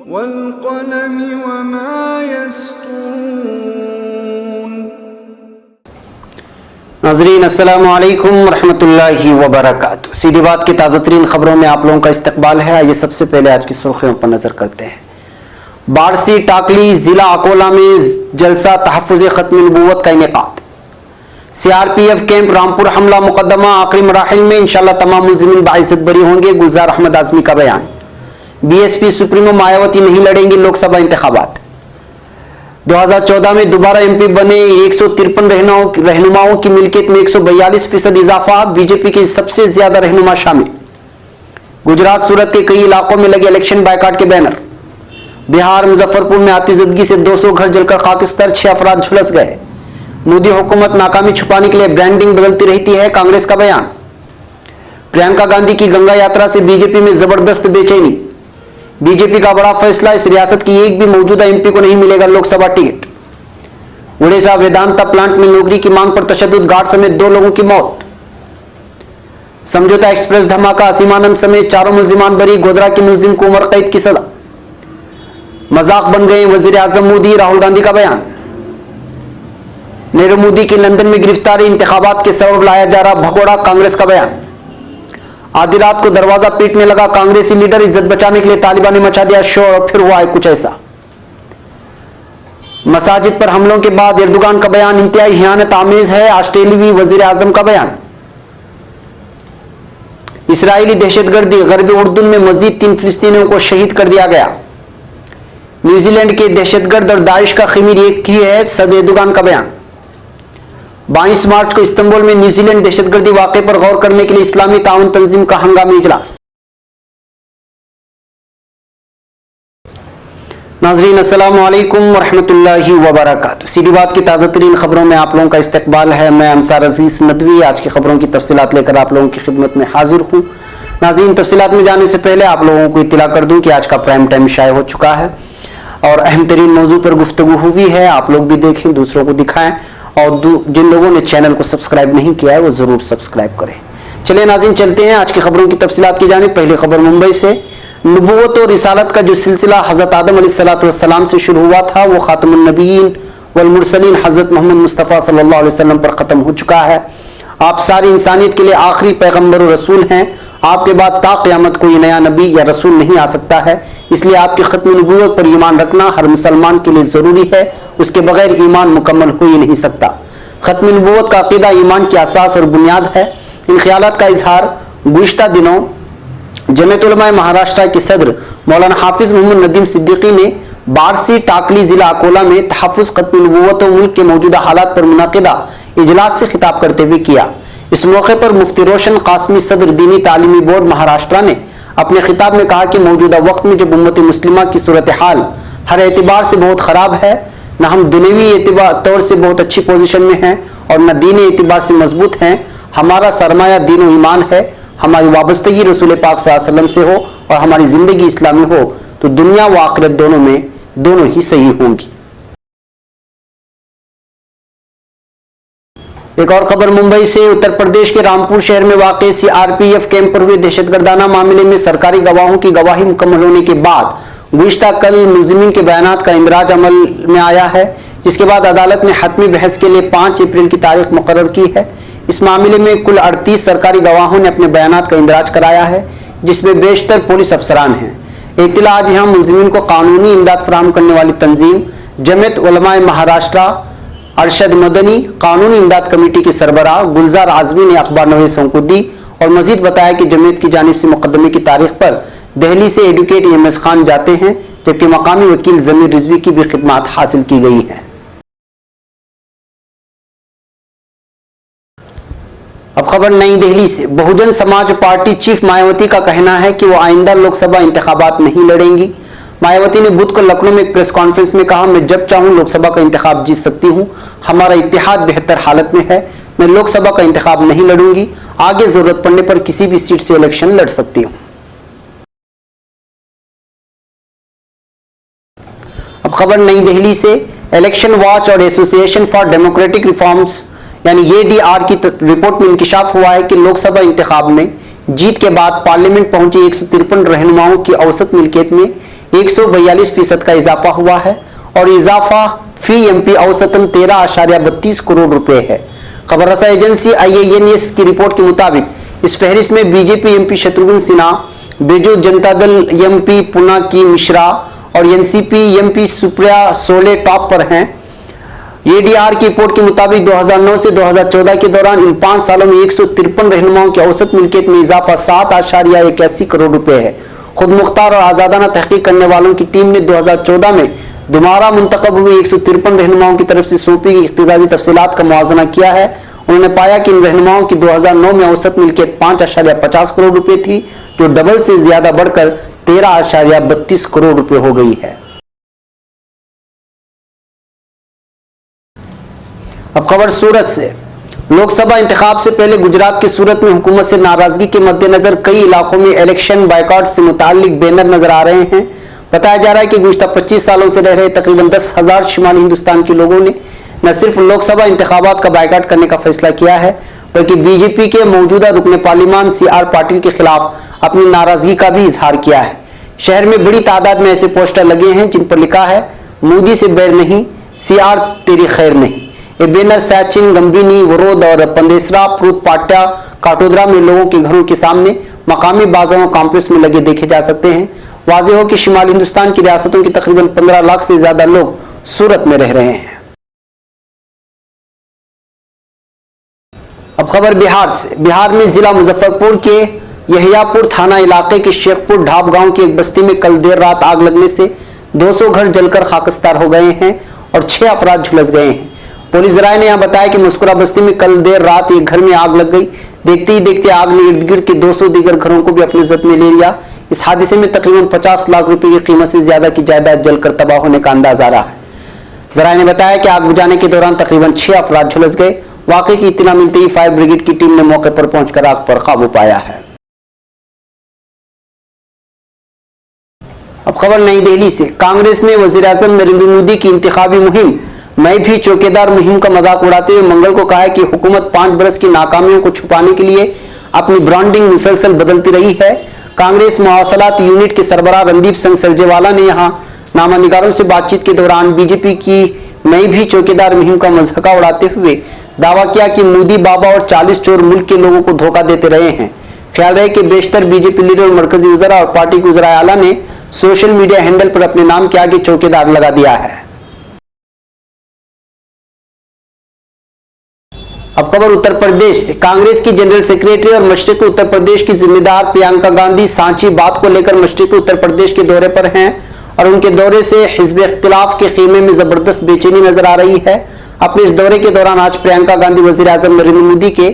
वल्क़लमि वमा यस्तुरून। नाज़रीन अस्सलामु अलैकुम रहमतुल्लाहि व बरकातुहू। सीधी बात की ताज़ा तरीन खबरों में आप लोगों का इस्तकबाल है। आइए सबसे पहले आज की सुर्खियों पर नजर करते हैं। बारसी टाकली जिला अकोला में जलसा तहफ़्फ़ुज़ ख़त्म नबूवत का इनेकाद। CRPF कैंप रामपुर हमला मुकदमा आखिरी मराहिल में इंशाअल्लाह तमाम मुल्ज़िमीन बाइज़्ज़त बरी होंगे। गुलजार अहमद आज़मी का बयान। BSP सुप्रीमो मायावती नहीं लड़ेंगी लोकसभा इंतखाबात। 2014 में दोबारा MP बने 153 रहनुमाओं की मिल्कियत में 142% इजाफा। बीजेपी के सबसे ज्यादा रहनुमा शामिल। गुजरात सूरत के कई इलाकों में लगे इलेक्शन बायकाट के बैनर। बिहार मुजफ्फरपुर में आतिशबाजी से 200 घर जलकर खाकिस्तान, 6 अफराद झुलस गए। मोदी हुकूमत नाकामी छुपाने के लिए ब्रांडिंग बदलती रहती है, कांग्रेस का बयान। प्रियंका गांधी की गंगा यात्रा से बीजेपी में जबरदस्त बेचैनी। बीजेपी का बड़ा फैसला, इस रियासत की एक भी मौजूदा MP को नहीं मिलेगा लोकसभा टिकट। उड़ीसा वेदांता प्लांट में नौकरी की मांग पर तशद्दुद, गार्ड समेत 2 लोगों की मौत। समझौता एक्सप्रेस धमाका, असीमानंद समेत 4 मुल्जिमान बरी। गोधरा के मुल्जिम को उम्र कैद की सजा। मजाक बन गए वजीर आजम मोदी, राहुल गांधी का बयान। नीरव मोदी की लंदन में गिरफ्तारी इंतखाबात के सबब लाया जा रहा भगोड़ा, कांग्रेस का बयान। आधी रात को दरवाजा पीटने लगा कांग्रेसी लीडर, इज्जत बचाने के लिए तालिबान ने मचा दिया शोर और फिर हुआ है कुछ ऐसा। मसाजिद पर हमलों के बाद एर्दोगान का बयान इंतहाई हियानत आमेज है, ऑस्ट्रेलियाई वजीर आजम का बयान। इसराइली दहशतगर्दी, गरबी उर्दून में मजीद 3 फिलिस्तीनियों को शहीद कर दिया गया। न्यूजीलैंड के दहशतगर्द और दाइश का खमीर एक ही है, सदर एर्दोगान का बयान। 22 मार्च को इस्तांबुल में न्यूजीलैंड दहशतगर्दी वाक़े पर गौर करने के लिए इस्लामी ताउन तंजीम का हंगामी इजलास। नाज़रीन अस्सलामु अलैकुम रहमतुल्लाहि व बरकातुहू। सीधी बात की ताज़ा तरीन खबरों में आप लोगों का इस्तकबाल है। मैं अंसार अजीज नदवी आज की खबरों की तफसीलात लेकर आप लोगों की खिदमत में हाजिर हूँ। नाज़रीन, तफसीलात में जाने से पहले आप लोगों को इत्तला कर दूँ कि आज का प्राइम टाइम शाये हो चुका है और अहम तरीन मौजू पर गुफ्तगू हुई है। आप लोग भी देखें, दूसरों को दिखाएं और जिन लोगों ने चैनल को सब्सक्राइब नहीं किया है वो जरूर सब्सक्राइब करें। चलिए नाज़रीन, चलते हैं आज की खबरों की तफसीलात की जानिब। पहली खबर मुंबई से। नबूवत और रिसालत का जो सिलसिला हज़रत आदम अलैहिस्सलाम से शुरू हुआ था वो खातमुन नबीयीन वल मुरसलीन हज़रत मोहम्मद मुस्तफ़ा सल्लल्लाहु अलैहि वसल्लम पर ख़त्म हो चुका है। आप सारी इंसानियत के लिए आखिरी पैगम्बर और रसूल हैं। आपके बाद ता क़यामत कोई नया नबी या रसूल नहीं आ सकता है, इसलिए आपकी ख़त्म नबूवत पर ईमान रखना हर मुसलमान के लिए ज़रूरी है। उसके बगैर ईमान मुकम्मल हो ही नहीं सकता। ख़त्म नबूवत का अक़ीदा ईमान की असास और बुनियाद है। इन ख्यालात का इजहार गुज़िश्ता दिनों जमीयत उलमा महाराष्ट्र के सदर मौलाना हाफिज मोहम्मद नदीम सिद्दीकी ने बारसी टाकली जिला अकोला में तहफ़्फ़ुज़ ख़त्म नबूवत और मुल्क के मौजूदा हालात पर मुनाक़िदा इजलास से खिताब करते हुए किया। इस मौके पर मुफ्ती रोशन कासमी सदर दीनी तालीमी बोर्ड महाराष्ट्र ने अपने खिताब में कहा कि मौजूदा वक्त में जब उम्मत मुस्लिमा की सूरत हाल हर एतबार से बहुत ख़राब है, न हम दुनियावी तौर से बहुत अच्छी पोजीशन में हैं और न दीनी एतबार से मजबूत हैं। हमारा सरमाया दीन और ईमान है। हमारी वाबस्तगी रसूल पाक सल्लल्लाहु अलैहि वसल्लम से हो और हमारी ज़िंदगी इस्लामी हो तो दुनिया व आखिरत दोनों ही सही होंगी। एक और खबर मुंबई से। उत्तर प्रदेश के रामपुर शहर में वाक़े CRPF कैंप पर हुए दहशतगर्दाना मामले में सरकारी गवाहों की गवाही मुकम्मल होने के बाद गुज़िश्ता कल मुल्ज़िमीन के बयानात का इंदराज अमल में आया है, जिसके बाद अदालत ने हतमी बहस के लिए 5 अप्रैल की तारीख मुकर्रर की है। इस मामले में कुल 38 सरकारी गवाहों ने अपने बयानात का इंदराज कराया है, जिसमें बेशतर पुलिस अफसरान हैं। इत्तला आज यहाँ मुल्ज़िमीन को कानूनी इमदाद फराहम करने वाली तंजीम जमीयत उलमा महाराष्ट्र अरशद मदनी कानूनी इमदाद कमेटी के सरबराह गुलजार आज़मी ने अखबारनवीसों को दी और मजीद बताया कि जमीयत की जानिब से मुकदमे की तारीख पर दिल्ली से एडवोकेट EMS खान जाते हैं, जबकि मकामी वकील ज़मीर रिजवी की भी खिदमत हासिल की गई हैं। अब खबर नई दिल्ली से। बहुजन समाज पार्टी चीफ मायावती का कहना है कि वो आइंदा लोकसभा इंतखाबात नहीं लड़ेंगी। मायावती ने बुध को लखनऊ में एक प्रेस कॉन्फ्रेंस में कहा, मैं जब चाहूं लोकसभा का इंतखाब जीत सकती हूं। हमारा इत्तेहाद बेहतर हालत में है। मैं लोकसभा का इंतखाब नहीं लड़ूंगी। आगे जरूरत पड़ने पर किसी भी सीट से इलेक्शन लड़ सकती हूं। अब खबर नई दिल्ली से। इलेक्शन वॉच और एसोसिएशन फॉर डेमोक्रेटिक रिफॉर्म्स यानी ADR की रिपोर्ट में इंकिशाफ हुआ है कि लोकसभा इंतखाब में जीत के बाद पार्लियामेंट पहुंचे 153 रहनुमाओं की औसत मिल्कियत में 142% का इजाफा हुआ है और इजाफा फी एमपी औसतन 13.32 करोड़ रुपए है। खबर रसा एजेंसी IANS की रिपोर्ट के मुताबिक इस फहरिस्त में BJP MP Shatrughan Sinha, Biju Janata Dal MP पुना की मिश्रा और एनसीपी एमपी सुप्रिया सोले टॉप पर हैं। ADR की रिपोर्ट के मुताबिक 2009 से 2014 के दौरान इन 5 सालों में 153 रहनुमाओं की औसत मिल्कियत में इजाफा 7.81 करोड़ रुपए है। खुद मुख्तार और आजादाना तहकीक करने वालों की टीम ने 2014 में दोबारा मुंतखब हुए 153 रहनुमाओं की तरफ से सौंपी गई इख्तियारी तफसीलात का मुआवजा किया है। उन्होंने पाया कि इन रहनुमाओं की 2009 में औसत मिल्कियत 5.50 करोड़ रुपए थी, जो डबल से ज्यादा बढ़कर 13.32 करोड़ रुपए हो गई है। अब खबर सूरत से। लोकसभा इंतखाब से पहले गुजरात की सूरत में हुकूमत से नाराजगी के मद्देनजर कई इलाकों में इलेक्शन बायकॉट से मुताल्लिक बैनर नजर आ रहे हैं। बताया जा रहा है कि गुज़श्ता 25 सालों से रह रहे तकरीबन 10,000 शिमाली हिंदुस्तान के लोगों ने न सिर्फ लोकसभा इंतखाबात का बायकॉट करने का फैसला किया है, बल्कि बीजेपी के मौजूदा रुकने पार्लिमान CR पाटिल के खिलाफ अपनी नाराजगी का भी इजहार किया है। शहर में बड़ी तादाद में ऐसे पोस्टर लगे हैं जिन पर लिखा है, मोदी से बैर नहीं, CR तेरी खैर नहीं। ये बैनर सैचिन, गंबिनी, वरोद और पंदेसरा, प्रूत पाट्या, काटोदरा में लोगों के घरों के सामने मकामी बाजारों कॉम्प्लेक्स में लगे देखे जा सकते हैं। वाज़ेह हो कि शिमाली हिंदुस्तान की रियासतों के तकरीबन 15 लाख से ज्यादा लोग सूरत में रह रहे हैं। अब खबर बिहार से। बिहार में जिला मुजफ्फरपुर के यहियापुर थाना इलाके के शेखपुर ढाब गांव की एक बस्ती में कल देर रात आग लगने से 200 घर जलकर खाकस्तार हो गए हैं और 6 अफराद झुलस गए हैं। पुलिस जराये ने यहां बताया कि मस्कुरा बस्ती में कल देर रात एक घर में आग लग गई। देखते ही देखते आग ने इर्द गिर्द के 200 दीगर घरों को भी अपने जद में ले लिया। इस हादसे में तकरीबन 50 लाख रुपए की कीमत से ज्यादा की जायदाद जलकर तबाह होने का अंदाजा रहा है। जराये ने बताया कि आग बुझाने के दौरान तकरीबन 6 अफराद झुलस गए। वाकई की इत्तला मिलते ही फायर ब्रिगेड की टीम ने मौके पर पहुंचकर आग पर काबू पाया है। अब खबर नई दिल्ली से। कांग्रेस ने वज़ीर-ए-आज़म नरेंद्र मोदी की इंतखाबी मुहिम मैं भी चौकीदार मुहिम का मजाक उड़ाते हुए मंगल को कहा है कि हुकूमत 5 बरस की नाकामियों को छुपाने के लिए अपनी ब्रांडिंग मुसलसल बदलती रही है। कांग्रेस मवासलात यूनिट के सरबराह रणदीप सिंह सुरजेवाला ने यहां नामानिगारों से बातचीत के दौरान बीजेपी की मैं भी चौकीदार मुहिम का मजाक उड़ाते हुए दावा किया कि मोदी बाबा और 40 चोर मुल्क के लोगों को धोखा देते रहे हैं। ख्याल रहे कि बेशतर बीजेपी लीडर और मरकजी वज़रा और पार्टी के वज़राए आला ने सोशल मीडिया हैंडल पर अपने नाम के आगे चौकीदार लगा दिया है। अब खबर उत्तर प्रदेश से। कांग्रेस की जनरल सेक्रेटरी और मशरिकी उत्तर प्रदेश की जिम्मेदार प्रियंका गांधी सांची बात को लेकर मशरिकी उत्तर प्रदेश के दौरे पर हैं और उनके दौरे से हिज़्ब इख्तिलाफ के खेमे में जबरदस्त बेचैनी नजर आ रही है। अपने इस दौरे के दौरान आज प्रियंका गांधी वज़ीर-ए-आज़म नरेंद्र मोदी के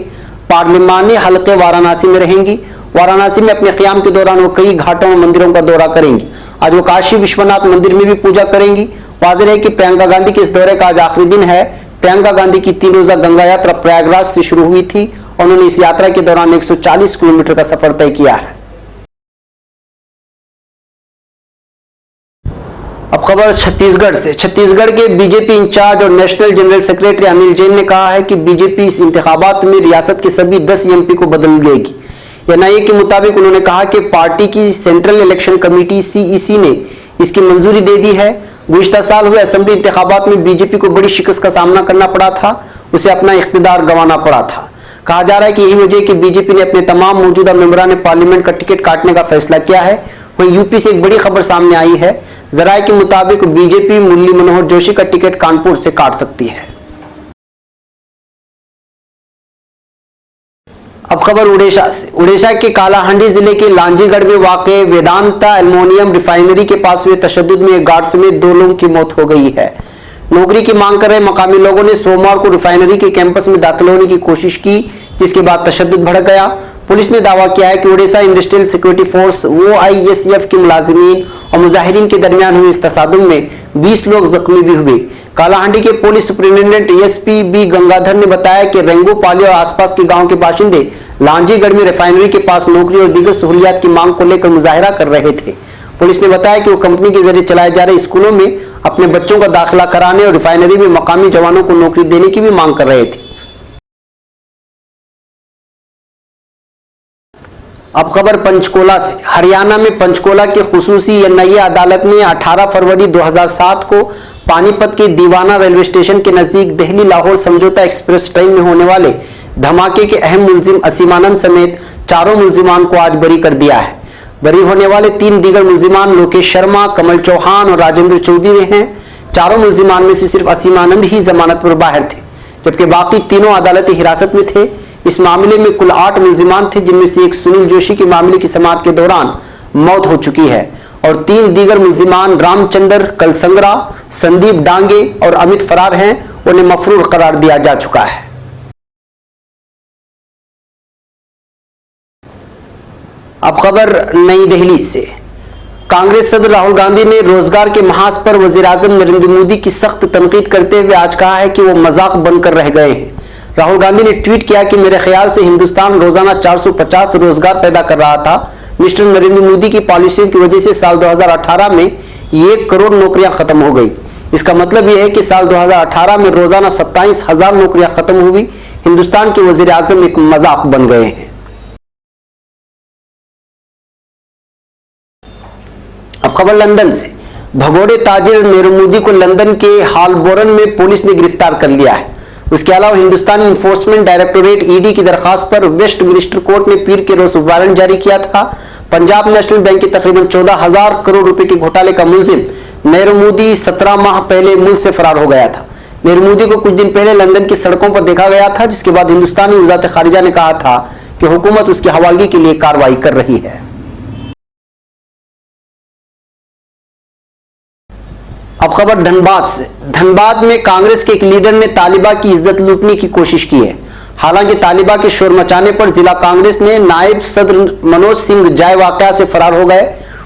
पार्लिमानी हलके वाराणसी में रहेंगी। वाराणसी में अपने क़याम के दौरान वो कई घाटों और मंदिरों का दौरा करेंगी। आज वो काशी विश्वनाथ मंदिर में भी पूजा करेंगी। वाज़ेह है कि प्रियंका गांधी के इस दौरे का आज आखिरी दिन है। प्रियंका गांधी की 3 रोजा गंगा यात्रा प्रयागराज से शुरू हुई थी और उन्होंने इस यात्रा के दौरान 140 किलोमीटर का सफर तय किया है। अब खबर छत्तीसगढ़ से। छत्तीसगढ़ के बीजेपी इंचार्ज और national general secretary Anil Jain ने कहा है कि बीजेपी इस इंतखाबात में रियासत के सभी 10 MP को बदल देगी। NIA के मुताबिक उन्होंने कहा कि पार्टी की सेंट्रल इलेक्शन कमेटी CEC ने इसकी मंजूरी दे दी है। गुज़श्ता साल हुए असेंबली इंतखाबात में बीजेपी को बड़ी शिकस्त का सामना करना पड़ा था, उसे अपना इख्तिदार गंवाना पड़ा था। कहा जा रहा है कि यही वजह कि बीजेपी ने अपने तमाम मौजूदा मेंबरान पार्लियामेंट का टिकट काटने का फैसला किया है। वहीं यूपी से एक बड़ी खबर सामने आई है। जराये के मुताबिक बीजेपी मुरली मनोहर जोशी का टिकट कानपुर से काट सकती है। अब खबर उड़ीसा से। उड़ीसा के कालाहांडी जिले के लांजीगढ़ में वाक़े वेदांता एल्युमिनियम रिफाइनरी के पास हुए तशद्दुद में एक गार्ड समेत 2 लोगों की मौत हो गई है। नौकरी की मांग कर रहे मकामी लोगों ने सोमवार को रिफाइनरी के कैंपस में दाखिल होने की कोशिश की, जिसके बाद तशद्दुद भड़क गया। पुलिस ने दावा किया है कि Orissa industrial security force OISF के मुलाजिमीन और मुजाहिरीन के दरमियान हुए इस तसादुम में 20 लोग जख्मी भी हुए। कालाहांडी के police superintendent SP B Gangadhar ने बताया कि रेंगोपाली और आसपास के गांव के बाशिंदे लांजीगढ़ में रिफाइनरी के पास नौकरी और दीगर सहूलियात की मांग को लेकर मुजाहिरा कर रहे थे। पुलिस ने बताया कि वो कंपनी के जरिए चलाए जा रहे स्कूलों में अपने बच्चों का दाखिला कराने और रिफाइनरी में मकामी जवानों को नौकरी देने की भी मांग कर रहे थे। अब खबर पंचकोला से। हरियाणा में पंचकोला की खुसूसी एनआईए अदालत ने 18 फरवरी 2007 को पानीपत के दीवाना रेलवे स्टेशन के नजदीक दिल्ली लाहौर समझौता एक्सप्रेस ट्रेन में होने वाले धमाके के अहम मुलजिम असीमानंद समेत चारों मुलजिमान को आज बरी कर दिया है। बरी होने वाले 3 दीगर मुलजिमान लोकेश शर्मा, कमल चौहान और राजेंद्र चौधरी हैं। चारों मुलजिमान में से सिर्फ असीमानंद ही जमानत पर बाहर थे, जबकि बाकी तीनों अदालती हिरासत में थे। इस मामले में कुल 8 मुलजिमान थे, जिनमें से एक सुनील जोशी की मामले की समाअत के दौरान मौत हो चुकी है और 3 दीगर मुलजिमान रामचंद्र कलसंगरा, संदीप डांगे और अमित फरार हैं। उन्हें मफरूर करार दिया जा चुका है। अब खबर नई दिल्ली से। कांग्रेस सदर राहुल गांधी ने रोजगार के महाज पर वजीर आजम नरेंद्र मोदी की सख्त तनकीद करते हुए आज कहा है कि वो मजाक बनकर रह गए हैं। राहुल गांधी ने ट्वीट किया कि मेरे ख्याल से हिंदुस्तान रोजाना 450 रोजगार पैदा कर रहा था। मिस्टर नरेंद्र मोदी की पॉलिसियों की वजह से साल 2018 में 1 करोड़ नौकरियां खत्म हो गई। इसका मतलब यह है कि साल 2018 में रोजाना 27,000 नौकरियां खत्म हुई। हिंदुस्तान के वजीर आजम एक मजाक बन गए हैं। अब खबर लंदन से। भगोड़े ताजिर नीरव मोदी को लंदन के हालबोरन में पुलिस ने गिरफ्तार कर लिया है। उसके अलावा हिंदुस्तानी इन्फोर्समेंट डायरेक्टोरेट ईडी की दरखास्त पर वेस्टमिनिस्टर कोर्ट ने पीर के रोज वारंट जारी किया था। पंजाब नेशनल बैंक के तकरीबन 14,000 करोड़ रुपए के घोटाले का मुलजिम नीरव मोदी 17 माह पहले मुल्क से फरार हो गया था। नीरव मोदी को कुछ दिन पहले लंदन की सड़कों पर देखा गया था, जिसके बाद हिंदुस्तानी वज़ारत खारिजा ने कहा था कि हुकूमत उसकी हवालगी के लिए कार्रवाई कर रही है। अब खबर धनबाद से। धनबाद में कांग्रेस के एक लीडर ने तालिबा की इज्जत लूटने की कोशिश की है। हालांकि तालिबा के शोर मचाने पर जिला कांग्रेस ने नायब सदर मनोज सिंह जाय वाकया से फरार हो गए।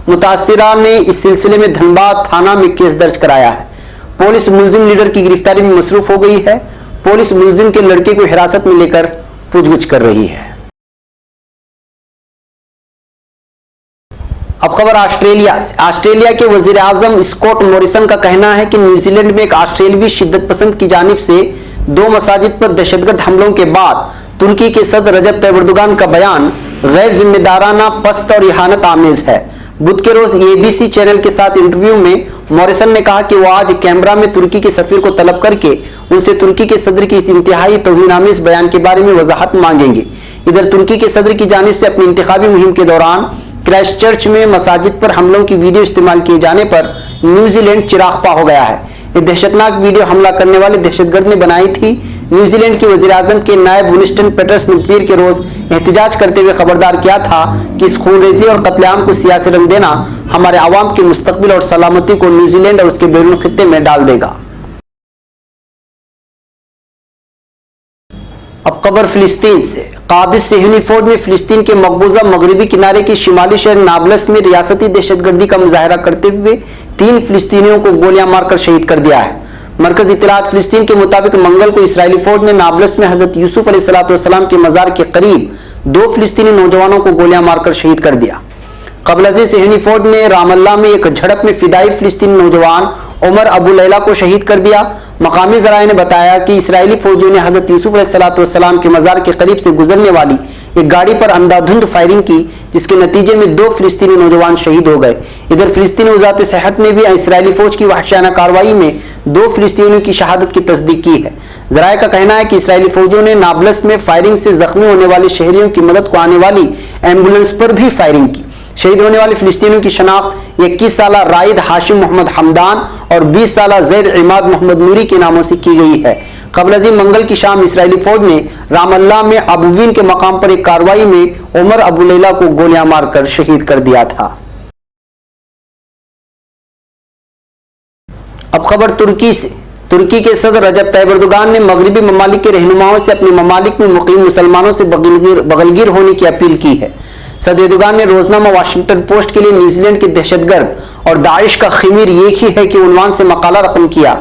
मुतासिरा ने इस सिलसिले में धनबाद थाना में केस दर्ज कराया है। पुलिस मुलजिम लीडर की गिरफ्तारी में मसरूफ हो गई है। पुलिस मुलजिम के लड़के को हिरासत में लेकर पूछगिछ कर रही है। अब खबर ऑस्ट्रेलिया से। ऑस्ट्रेलिया के वजीर आजम स्कॉट मॉरिसन का कहना है कि न्यूजीलैंड में एक ऑस्ट्रेलियावी शिद्दत पसंद की जानिब से 2 मसाजिद पर दहशतगर्द हमलों के बाद तुर्की के सदर रजब तैयब एर्दोगान का बयान गैर जिम्मेदाराना, पस्त और इहानत आमेज है। बुध के रोज एबीसी चैनल के साथ इंटरव्यू में मॉरिसन ने कहा कि वो आज कैमरा में तुर्की के सफीर को तलब करके उनसे तुर्की के सदर की इस इंतहाई तौहीनामेज बयान के बारे में वजाहत मांगेंगे। इधर तुर्की के सदर की जानिब से अपनी इंतखाबी मुहिम के दौरान क्राइस्ट चर्च में मसाजिद पर हमलों की वीडियो इस्तेमाल किए जाने पर न्यूजीलैंड चिरागपा हो गया है। ये दहशतनाक वीडियो हमला करने वाले दहशतगर्द ने बनाई थी। न्यूजीलैंड के वजीर आजम के नायब विंस्टन पेटर्स ने पीर के रोज एहतजाज करते हुए खबरदार किया था कि इस खूनरेजी और कत्लेआम को सियासी रंग देना हमारे आवाम के मुस्तकबिल और सलामती को न्यूजीलैंड और उसके बैरून खित्ते में डाल देगा। अब खबर फिलिस्तीन से। काबिज सेहनी फौज ने फिलिस्तीन के मकबूजा मगरबी किनारे के शिमाली शहर नाबलस में रियासती दहशतगर्दी का मुजाहरा करते हुए 3 फिलिस्तीनियों को गोलियां मारकर शहीद कर दिया है। मरकज इत्तलात फिलिस्तीन के मुताबिक मंगल को इसराइली फौज ने नाबलस में हजरत यूसुफ अलैहिस्सलाम के मजार के करीब 2 फिलिस्तीनी नौजवानों को गोलियां मारकर शहीद कर दिया। कबल सेहनी फौज ने रामल्ला में एक झड़प में फिदाई फिलिस्तीनी नौजवान उमर अबू लैला को शहीद कर दिया। मकामी जराए ने बताया कि इसराइली फौजियों ने हजरत यूसुफ अलैहिस्सलाम के मजार के करीब से गुजरने वाली एक गाड़ी पर अंधाधुंध फायरिंग की, जिसके नतीजे में 2 फिलिस्तीनी नौजवान शहीद हो गए। इधर फिलिस्तीनी वजारत सेहत ने भी इसराइली फौज की वहशियाना कार्रवाई में 2 फिलिस्तीनियों की शहादत की तस्दीक की है। जराए का कहना है कि इसराइली फौजियों ने नाबलस में फायरिंग से जख्मी होने वाले शहरियों की मदद को आने वाली एम्बुलेंस पर भी फायरिंग की। शहीद होने वाले फिलिस्तीनियों की शनाख्त 21 साल राइद हाशिम मोहम्मद हमदान और 20 साल जैद इमाद मोहम्मद नूरी के नामों से की गई है। कबल मंगल की शाम इसराइली फौज ने रामल्ला में अबुवीन के मकाम पर एक कार्रवाई में उमर अबू लैला को गोलियां मारकर शहीद कर दिया था। अब खबर तुर्की से। तुर्की के सदर रजब तैयब एर्दोगान ने मगरबी ममालिक के रहनुमाओं से अपने ममालिक में मुकीम मुसलमानों से बगलगीर होने की अपील की है। सदर एर्दोगान ने रोजनामा वाशिंगटन पोस्ट के लिए न्यूजीलैंड के दहशतगर्द और दाइश का खमीर एक ही है कि उन्वान से मकाला रकम किया।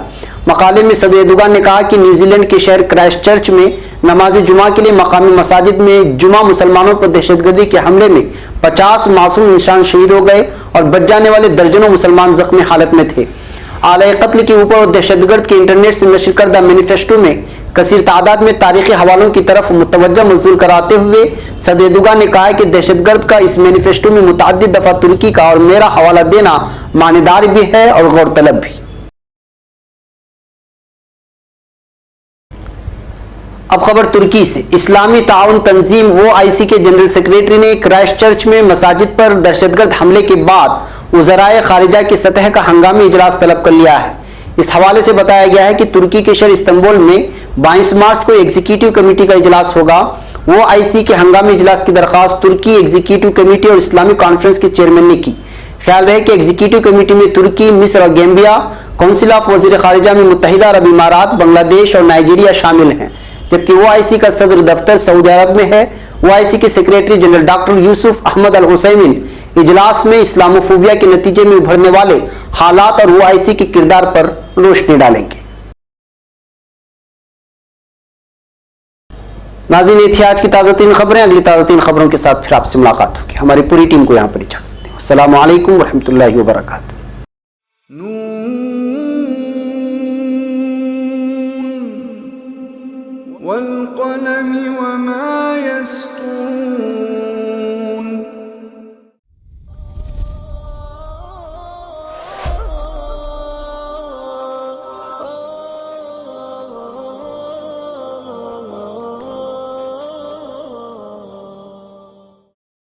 मकाले में सदर एर्दोगान ने कहा कि न्यूजीलैंड के शहर क्राइस्ट चर्च में नमाज जुमा के लिए मकामी मसाजिद में जुमा मुसलमानों पर दहशतगर्दी के हमले में 50 मासूम इंसान शहीद हो गए और बच जाने वाले दर्जनों मुसलमान जख्मी हालत में थे। आलय कत्ल के ऊपर और दहशतगर्द के इंटरनेट से नशर करदा मैनिफेस्टो में कसीर तादाद में तारीखी हवालों की तरफ मुतवज्जा मौसूल कराते हुए सदर एर्दोगान ने कहा है कि दहशतगर्द का इस मैनिफेस्टो में मुतअद्दिद दफा तुर्की का और मेरा हवाला देना मानेदार भी है और गौरतलब भी। अब खबर तुर्की से। इस्लामी ताउन तंजीम OIC के जनरल सेक्रेटरी ने क्राइस्ट चर्च में मसाजिद पर दहशतगर्द हमले के बाद वज़राए खारिजा की सतह का हंगामी इजलास तलब कर लिया है। इस हवाले से बताया गया है कि तुर्की के शहर इस्तांबुल में 22 मार्च को एग्जीक्यूटिव कमेटी का इजलास होगा। OIC के हंगामी इजलास की दरखास्त तुर्की एग्जीक्यूटिव कमेटी और इस्लामिक कॉन्फ्रेंस के चेयरमैन ने की। ख्याल रहे कि एग्जीक्यूटिव कमेटी में तुर्की, मिस्र और गैम्बिया, काउंसिल ऑफ वजीर खारिजा में मुत्तहिदा अरब इमारात, बांग्लादेश और नाइजीरिया शामिल हैं, जबकि OIC का सदर दफ्तर सऊदी अरब में है। OIC के secretary general doctor Yusuf Ahmed Al हुसैमिन इजलास में इस्लामोफोबिया के नतीजे में उभरने वाले हालात और OIC के किरदार पर रोशनी डालेंगे। नाज़रीन, ये थी आज की ताज़ा तीन खबरें। अगली ताज़ा तीन खबरों के साथ फिर आपसे मुलाकात होगी। हमारी पूरी टीम को यहाँ पर इजाज़त दें। अस्सलामु अलैकुम वरहमतुल्लाहि वबरकातुहू। वल क़लम वमा यस्तुरून।